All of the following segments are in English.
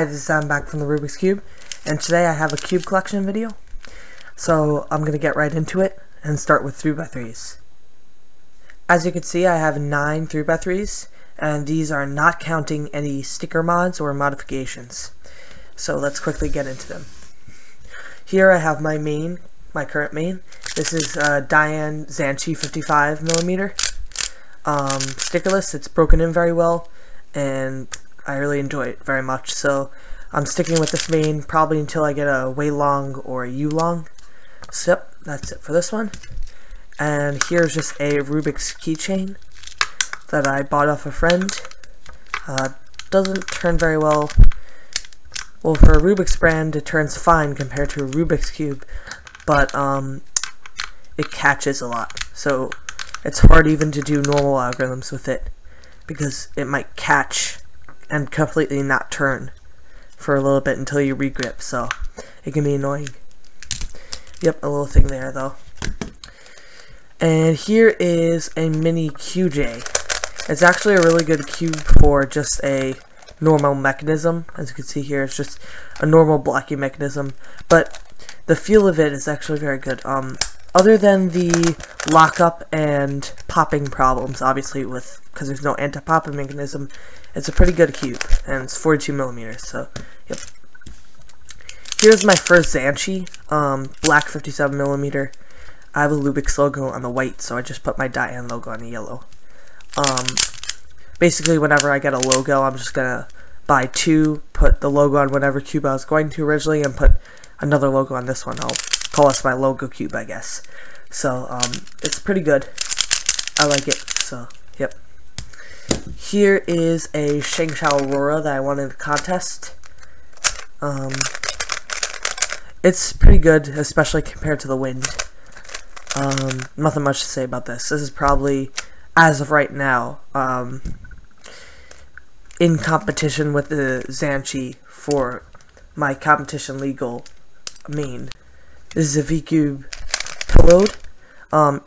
Hi, this is Sam back from the Rubik's Cube, and today I have a cube collection video. So I'm going to get right into it and start with 3x3s. As you can see, I have 9 3x3s, and these are not counting any sticker mods or modifications. So let's quickly get into them. Here I have my main, my current main. This is Diane Zanchi 55mm. Stickerless. It's broken in very well, and I really enjoy it very much, so I'm sticking with this main probably until I get a way long or a U long. So yep, that's it for this one. And here's just a Rubik's keychain that I bought off a friend. Doesn't turn very well. Well, for a Rubik's brand, it turns fine compared to a Rubik's Cube, but it catches a lot, so it's hard even to do normal algorithms with it because it might catch and completely not turn for a little bit until you regrip, so it can be annoying. Yep, a little thing there though. And here is a mini QJ. It's actually a really good cube for just a normal mechanism. As you can see here, it's just a normal blocky mechanism, but the feel of it is actually very good. Other than the lockup and popping problems, obviously because there's no anti-popping mechanism, it's a pretty good cube, and it's 42mm, so, yep. Here's my first Zanchi, black 57mm. I have a Rubik's logo on the white, so I just put my Diane logo on the yellow. Basically, whenever I get a logo, I'm just gonna buy 2, put the logo on whatever cube I was going to originally, and put another logo on this one. I'll call this my logo cube, I guess. So, it's pretty good. I like it, so, yep. Here is a Shengshao Aurora that I won in a contest. It's pretty good, especially compared to the wind. Nothing much to say about this. This is probably, as of right now, in competition with the Zanchi for my competition legal main. This is a V-Cube pillowed.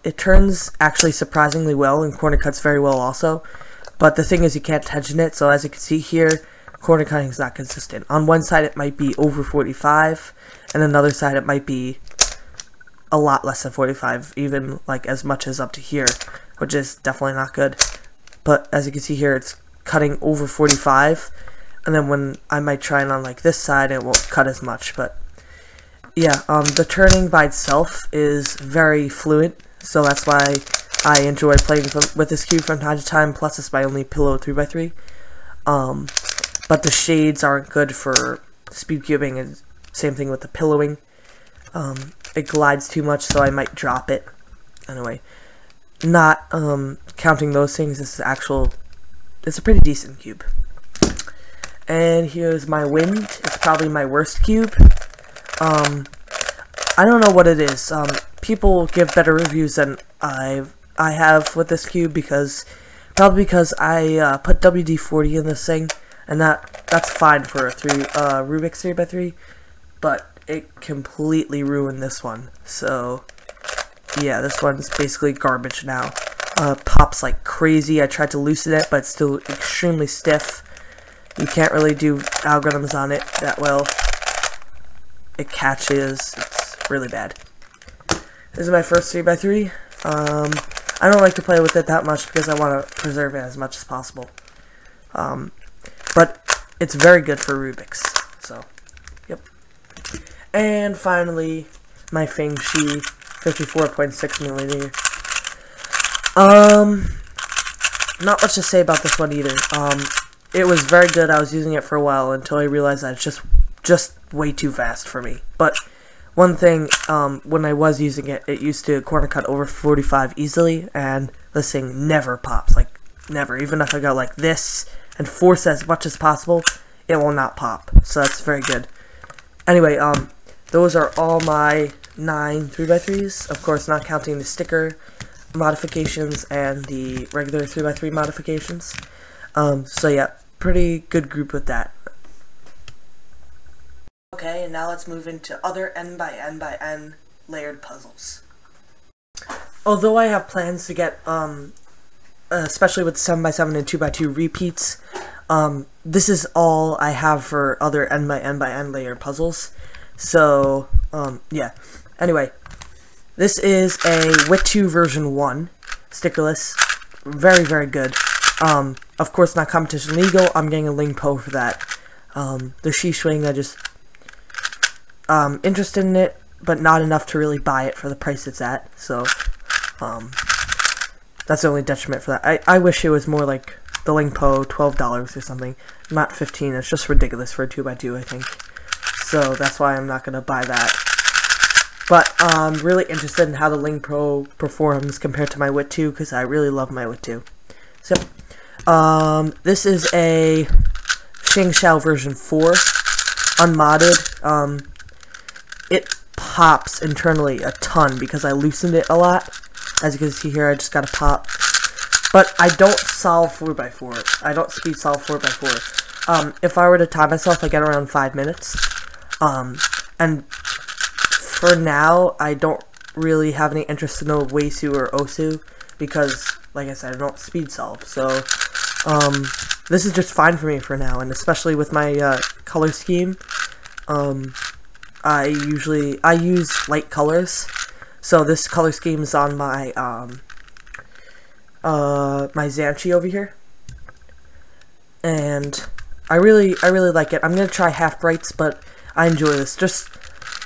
It turns actually surprisingly well and corner cuts very well also. But the thing is, you can't tension it, so as you can see here, corner cutting is not consistent. On one side it might be over 45, and another side it might be a lot less than 45, even like as much as up to here, which is definitely not good. But as you can see here, it's cutting over 45, and then when I might try it on like this side, it won't cut as much. But yeah, the turning by itself is very fluent, so that's why I enjoy playing with this cube from time to time, plus it's my only pillow 3x3. But the shades aren't good for speed cubing, and same thing with the pillowing. It glides too much, so I might drop it. Anyway, not counting those things, this is it's a pretty decent cube. And here's my wind. It's probably my worst cube. I don't know what it is. People give better reviews than I have with this cube probably because I put WD-40 in this thing, and that's fine for a Rubik's 3x3, but it completely ruined this one. So yeah, this one's basically garbage now. Pops like crazy. I tried to loosen it, but it's still extremely stiff. You can't really do algorithms on it that well. It catches. It's really bad. This is my first 3x3. I don't like to play with it that much because I want to preserve it as much as possible. But it's very good for Rubik's. So, yep. And finally, my Fengshi 54.6mm. Not much to say about this one either. It was very good. I was using it for a while until I realized that it's just way too fast for me. But one thing, when I was using it, it used to corner cut over 45 easily, and this thing never pops, like never. Even if I go like this and force as much as possible, it will not pop. So that's very good. Anyway, those are all my 9 3x3s. Of course, not counting the sticker modifications and the regular 3x3 modifications. So yeah, pretty good group with that. Okay, and now let's move into other n by n by n layered puzzles. Although I have plans to get, especially with 7x7 and 2x2 repeats, this is all I have for other N by N layer puzzles. So, yeah. Anyway, this is a WIT2 version 1, stickerless. Very, very good. Of course, not competition legal. I'm getting a Ling Po for that. The Sheesh Wing, I just, interested in it, but not enough to really buy it for the price it's at. So, that's the only detriment for that. I wish it was more like the Ling Po, $12 or something, not $15. It's just ridiculous for a 2x2, I think. So that's why I'm not gonna buy that. But I'm really interested in how the Ling Po performs compared to my WIT2, because I really love my WIT2. So, this is a Shingxiao version 4, unmodded. It pops internally a ton because I loosened it a lot. As you can see here, I just got a pop. But I don't solve 4x4. I don't speed solve 4x4. If I were to time myself, I get around 5 minutes. And for now, I don't really have any interest in no Weisu or Osu because, like I said, I don't speed solve. So, this is just fine for me for now, and especially with my color scheme. I use light colors, so this color scheme is on my my Zhanchi over here, and I really like it. I'm gonna try half brights, but I enjoy this. Just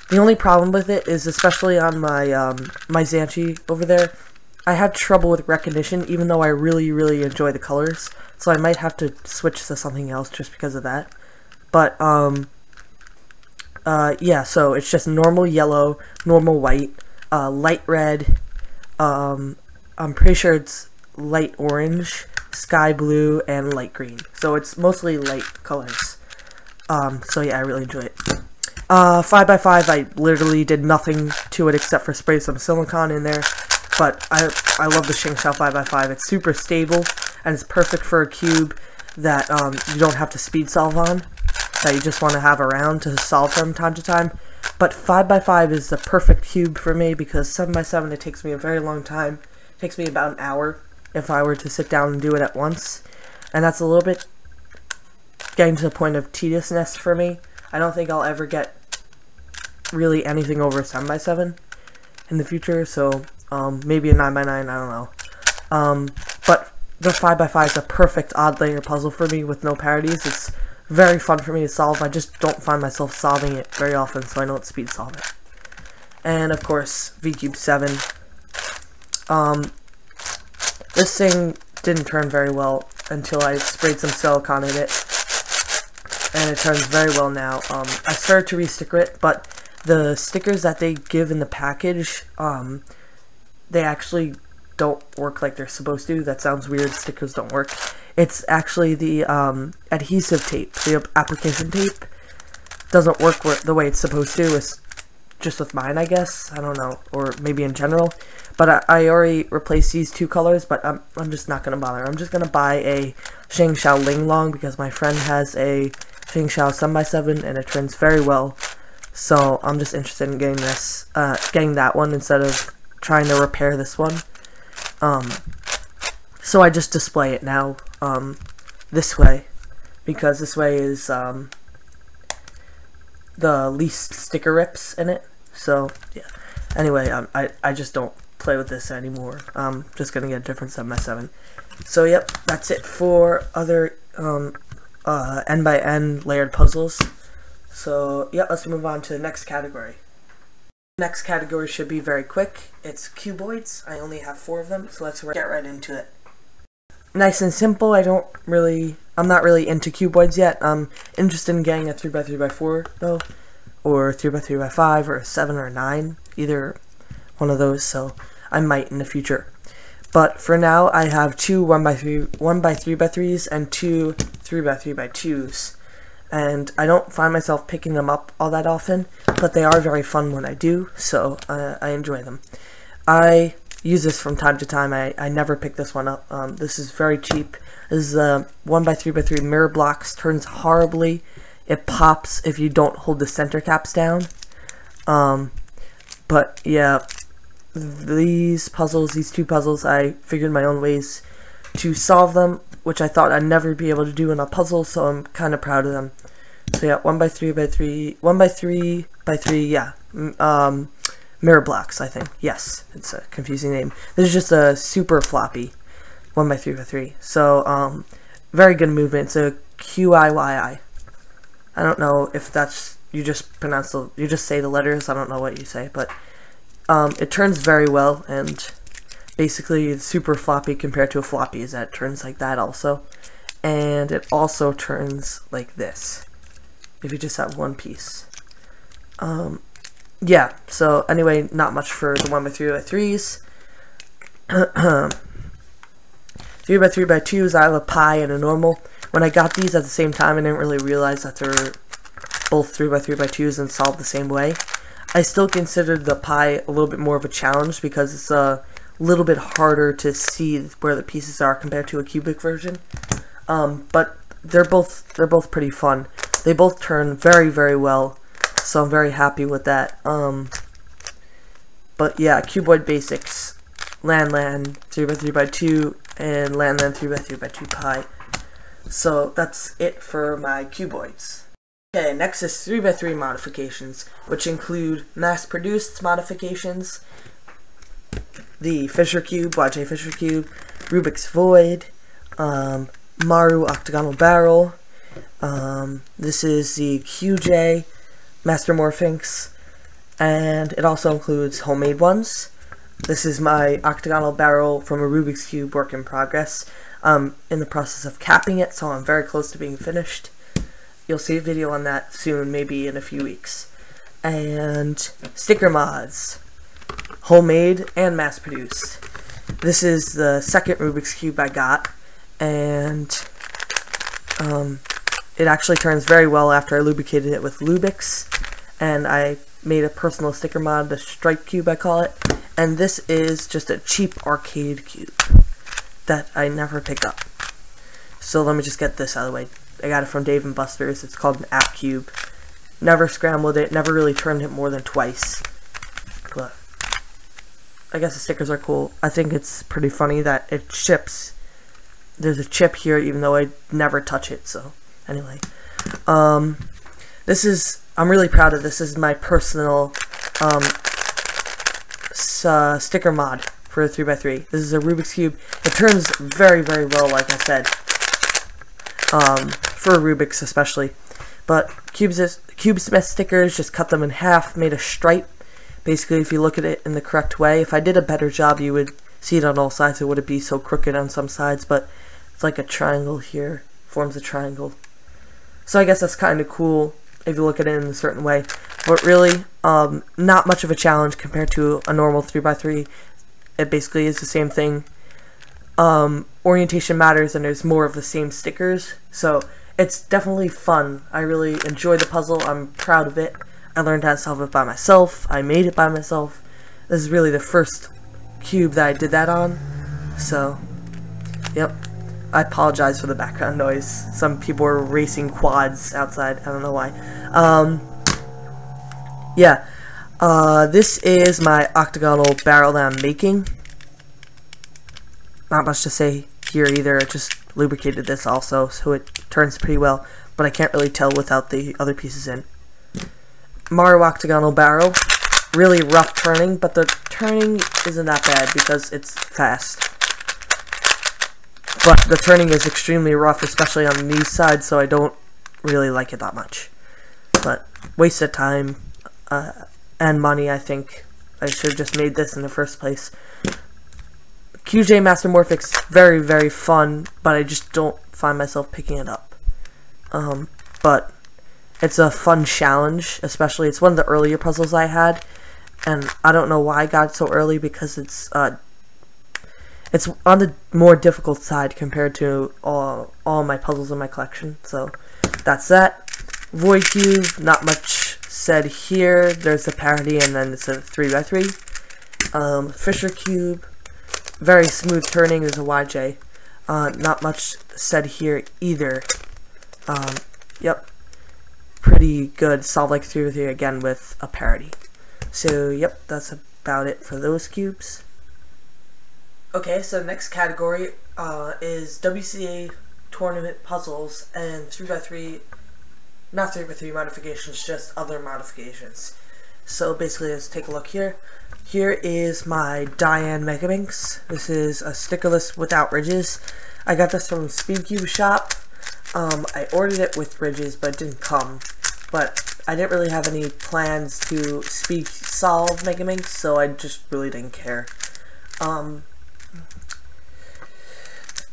the only problem with it is, especially on my my Zhanchi over there, I had trouble with recognition, even though I really enjoy the colors. So I might have to switch to something else just because of that. But yeah, so it's just normal yellow, normal white, light red, I'm pretty sure it's light orange, sky blue, and light green. So it's mostly light colors. So yeah, I really enjoy it. 5x5, I literally did nothing to it except for spray some silicone in there. But I love the Shingxiao 5x5. It's super stable, and it's perfect for a cube that you don't have to speed solve on, that you just want to have around to solve from time to time. But 5x5 is the perfect cube for me because 7x7, it takes me a very long time. It takes me about an hour if I were to sit down and do it at once. And that's a little bit getting to the point of tediousness for me. I don't think I'll ever get really anything over 7x7 in the future, so maybe a 9x9, I don't know. But the 5x5 is a perfect odd layer puzzle for me with no parodies. It's very fun for me to solve. I just don't find myself solving it very often, so I don't speed solve it. And of course, VCube 7. This thing didn't turn very well until I sprayed some silicone in it, and it turns very well now. I started to re-sticker it, but the stickers that they give in the package, they actually don't work like they're supposed to. That sounds weird. Stickers don't work. It's actually the adhesive tape, the application tape, doesn't work the way it's supposed to. It's just with mine, I guess. I don't know, or maybe in general. But I already replaced these two colors, but I'm just not gonna bother. I'm just gonna buy a Shingxiao Linglong because my friend has a Shingxiao 7x7 and it turns very well. So I'm just interested in getting this, getting that one instead of trying to repair this one. So I just display it now, this way, because this way is, the least sticker rips in it. So, yeah. Anyway, I just don't play with this anymore. I'm just gonna get a different 7x7. So, yep, that's it for other, N by N layered puzzles. So, yeah, let's move on to the next category. Next category should be very quick. It's cuboids. I only have 4 of them, so let's get right into it. Nice and simple. I'm not really into cuboids yet. I'm interested in getting a 3x3x4 though, or 3x3x5, or a 7 or a 9, either one of those, so I might in the future. But for now, I have 2 1x3x3s and 2 3x3x2s. And I don't find myself picking them up all that often, but they are very fun when I do, so I enjoy them. I use this from time to time. I never pick this one up. This is very cheap. This is 1x3x3 mirror blocks. Turns horribly. It pops if you don't hold the center caps down. But yeah, these 2 puzzles, I figured my own ways to solve them, which I thought I'd never be able to do in a puzzle, so I'm kind of proud of them. So yeah, 1x3x3, 1x3x3, yeah, mirror blocks, I think. Yes, it's a confusing name. This is just a super floppy 1x3x3. So, very good movement. It's a QIYI. I don't know if that's, you just say the letters, I don't know what you say, but it turns very well, and basically it's super floppy compared to a floppy is that it turns like that also. And it also turns like this, if you just have one piece. Yeah, so anyway, not much for the 1x3x3s. 3x3x2s, I have a pie and a normal. When I got these at the same time, I didn't really realize that they're both 3x3x2s and solved the same way. I still considered the pie a little bit more of a challenge because it's a little bit harder to see where the pieces are compared to a cubic version. But they're both pretty fun. They both turn very, very well, so I'm very happy with that. But yeah, cuboid basics, Lan 3x3x2, and Lan 3x3x2 pie. So that's it for my cuboids. Okay, next is 3x3 modifications, which include mass-produced modifications, the Fisher Cube, YJ Fisher Cube, Rubik's Void, Maru Octagonal Barrel, this is the QJ Master Morphinx, and it also includes homemade ones. This is my Octagonal Barrel from a Rubik's Cube work in progress. I'm in the process of capping it, so I'm very close to being finished. You'll see a video on that soon, maybe in a few weeks. And sticker mods, homemade and mass-produced. This is the second Rubik's Cube I got, and it actually turns very well after I lubricated it with Lubix, and I made a personal sticker mod, the Stripe Cube I call it, and this is just a cheap arcade cube that I never pick up. So let me just get this out of the way. I got it from Dave & Buster's. It's called an app cube. Never scrambled it, never really turned it more than twice. But I guess the stickers are cool. I think it's pretty funny that it chips. There's a chip here even though I never touch it, so anyway. This is, I'm really proud of this. This is my personal sticker mod for a 3x3. This is a Rubik's Cube. It turns very, very well, like I said. For Rubik's especially. But Cubesmith stickers, just cut them in half, made a stripe. Basically, if you look at it in the correct way, if I did a better job, you would see it on all sides. It wouldn't be so crooked on some sides, but it's like a triangle here, forms a triangle. So I guess that's kind of cool if you look at it in a certain way. But really, not much of a challenge compared to a normal 3x3. It basically is the same thing. Orientation matters, and there's more of the same stickers, so it's definitely fun. I really enjoy the puzzle. I'm proud of it. I learned how to solve it by myself. I made it by myself. This is really the first cube that I did that on, so yep. I apologize for the background noise. Some people are racing quads outside. I don't know why. Yeah. This is my octagonal barrel that I'm making. Not much to say here either. I just lubricated this also, so it turns pretty well, but I can't really tell without the other pieces in. Maru Octagonal Barrel, really rough turning, but the turning isn't that bad because it's fast. But the turning is extremely rough, especially on these sides, so I don't really like it that much. But waste of time and money, I think. I should have just made this in the first place. QJ Master Morphinx, very, very fun, but I just don't find myself picking it up. But it's a fun challenge, especially it's one of the earlier puzzles I had, and I don't know why I got it so early because it's on the more difficult side compared to all my puzzles in my collection. So that's that. Void Cube, not much said here. There's a parody, and then it's a 3x3. Fisher Cube. Very smooth turning, there's a YJ. Not much said here either. Yep. Pretty good. Solved like 3x3 again with a parody. So, yep, that's about it for those cubes. Okay, so next category is WCA tournament puzzles and 3x3, not 3x3 modifications, just other modifications. So basically, let's take a look here. Here is my Diane Megaminx. This is a stickerless without ridges. I got this from Speedcube Shop. I ordered it with ridges, but it didn't come. But I didn't really have any plans to speed solve Megaminx, so I just really didn't care.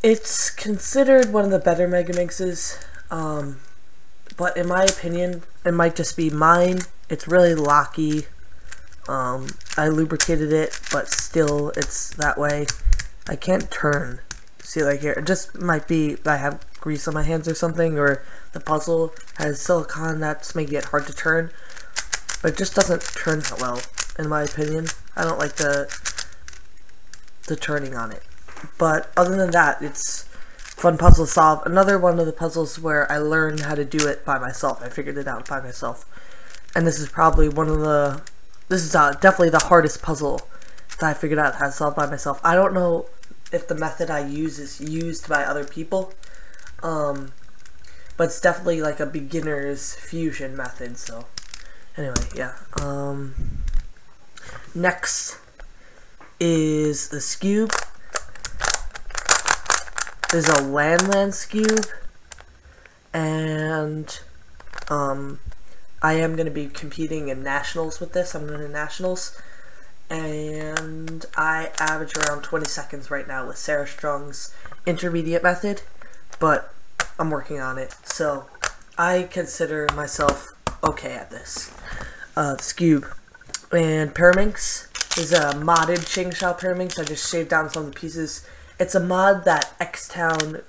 It's considered one of the better Megaminxes, but in my opinion, it might just be mine. It's really locky. I lubricated it, but still it's that way. I can't turn. See, like here, it just might be I have grease on my hands or something, or the puzzle has silicone that's making it hard to turn. But it just doesn't turn that well, in my opinion. I don't like the turning on it. But other than that, it's fun puzzle to solve. Another one of the puzzles where I learned how to do it by myself. I figured it out by myself. And this is probably one of the... This is definitely the hardest puzzle that I figured out how to solve by myself. I don't know if the method I use is used by other people. But it's definitely like a beginner's fusion method, so... Anyway, yeah. Next is the Scube. There's a Landlands Cube, and I am going to be competing in nationals with this. I'm going to nationals, and I average around 20 seconds right now with Sarah Strong's intermediate method, but I'm working on it, so I consider myself okay at this. The Scube. And Pyraminx is a modded Shingshao Pyraminx. I just shaved down some of the pieces. It's a mod that X-Town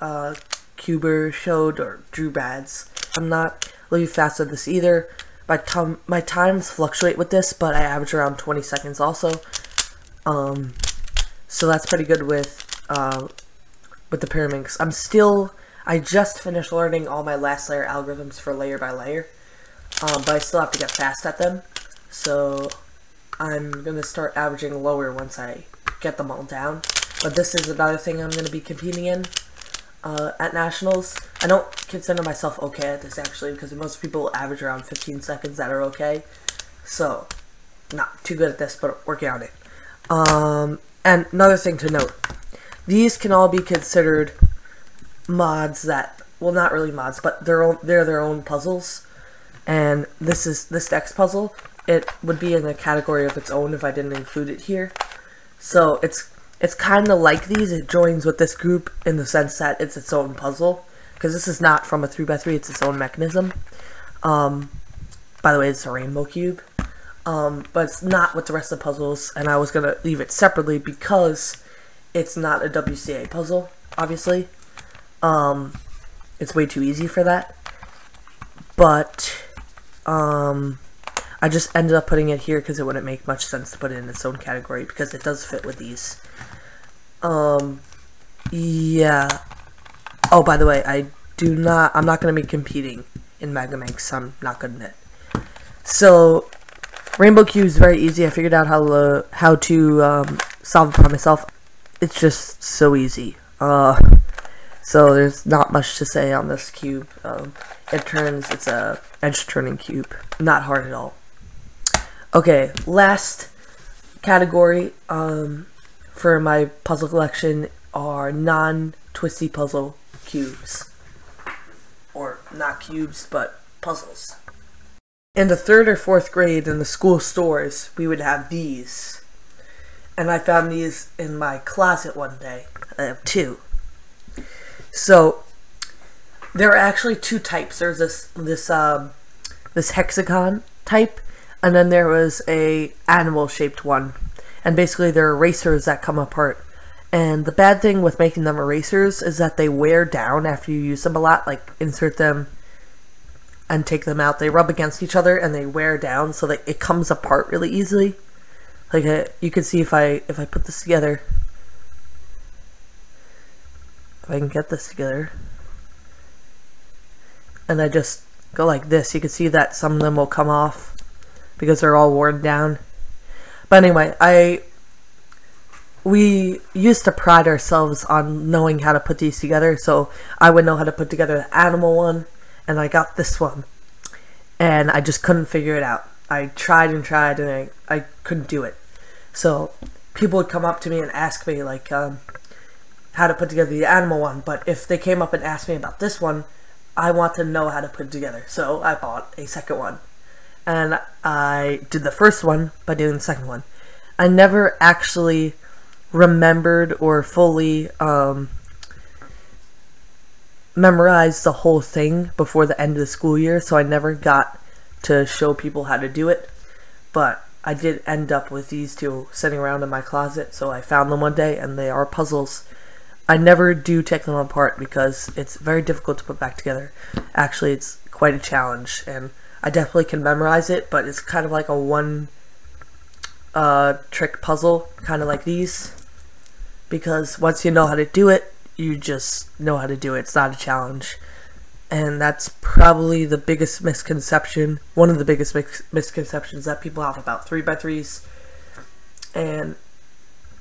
Cuber showed, or Drew Bads. I'm not really fast at this either. My times fluctuate with this, but I average around 20 seconds also. So that's pretty good with the Pyraminx. I just finished learning all my last layer algorithms for layer by layer. But I still have to get fast at them. So I'm going to start averaging lower once I get them all down. But this is another thing I'm going to be competing in at nationals. I don't consider myself okay at this actually, because most people average around 15 seconds that are okay. So, not too good at this, but working on it. And another thing to note, these can all be considered mods that, well, not really mods, but they're their own puzzles. And this next puzzle, it would be in a category of its own if I didn't include it here. So it's kind of like these. It joins with this group in the sense that it's its own puzzle, because this is not from a 3x3, it's its own mechanism. By the way, it's a rainbow cube, but it's not with the rest of the puzzles, and I was going to leave it separately because it's not a WCA puzzle, obviously. It's way too easy for that, but I just ended up putting it here because it wouldn't make much sense to put it in its own category, because it does fit with these. Yeah. Oh, by the way, I'm not going to be competing in Megaminx. I'm not good at it. So, Rainbow Cube is very easy. I figured out how to solve it by myself. It's just so easy. So there's not much to say on this cube. It's a edge turning cube. Not hard at all. Okay, last category for my puzzle collection are non-twisty puzzle cubes. Or not cubes, but puzzles. In the 3rd or 4th grade in the school stores, we would have these. And I found these in my closet one day. I have 2. So, there are actually 2 types. There's this hexagon type, and then there was a animal-shaped one. And basically, they're erasers that come apart. And the bad thing with making them erasers is that they wear down after you use them a lot. Like, insert them and take them out. They rub against each other and they wear down, so that it comes apart really easily. Like, you can see if I put this together. If I can get this together, and I just go like this, you can see that some of them will come off because they're all worn down. But anyway, we used to pride ourselves on knowing how to put these together, so I would know how to put together the animal one, and I got this one, and I just couldn't figure it out. I tried and tried, and I couldn't do it. So people would come up to me and ask me, like, how to put together the animal one, but if they came up and asked me about this one, I want to know how to put it together, so I bought a second one. And I did the first one by doing the second one. I never actually remembered or fully memorized the whole thing before the end of the school year, so I never got to show people how to do it. But I did end up with these two sitting around in my closet, so I found them one day, and they are puzzles. I never do take them apart because it's very difficult to put back together. Actually, it's quite a challenge, and I definitely can memorize it, but it's kind of like a one trick puzzle, kind of like these, because once you know how to do it, you just know how to do it. It's not a challenge. And that's probably the biggest misconception, one of the biggest misconceptions that people have about 3x3s. And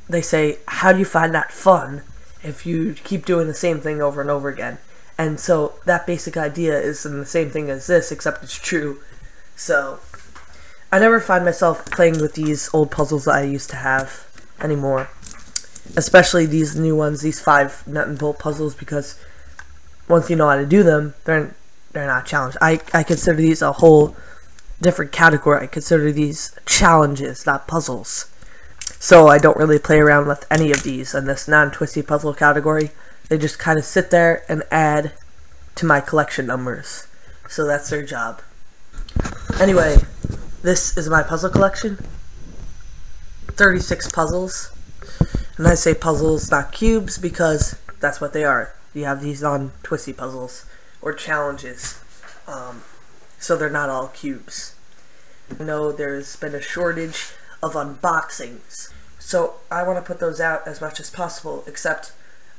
they say, how do you find that fun if you keep doing the same thing over and over again? And so that basic idea is the same thing as this, except it's true. So I never find myself playing with these old puzzles that I used to have anymore, especially these new ones, these 5 nut and bolt puzzles, because once you know how to do them, they're not challenged. I consider these a whole different category. I consider these challenges, not puzzles. So I don't really play around with any of these in this non-twisty puzzle category. They just kind of sit there and add to my collection numbers. So that's their job. Anyway, this is my puzzle collection. 36 puzzles. And I say puzzles, not cubes, because that's what they are. You have these non-twisty puzzles, or challenges. So they're not all cubes. I know there's been a shortage of unboxings, so I want to put those out as much as possible, except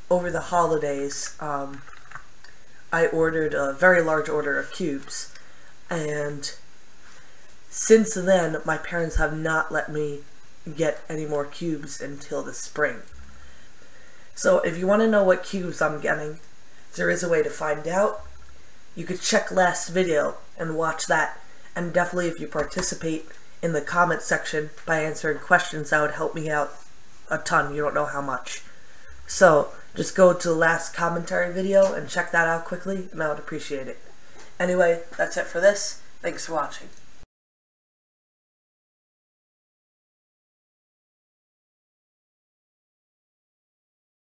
over the holidays, I ordered a very large order of cubes, and since then, my parents have not let me get any more cubes until the spring. So if you want to know what cubes I'm getting, there is a way to find out. You could check last video and watch that, and definitely if you participate in the comment section by answering questions, that would help me out a ton. You don't know how much. So just go to the last commentary video and check that out quickly, and I would appreciate it. Anyway, that's it for this. Thanks for watching.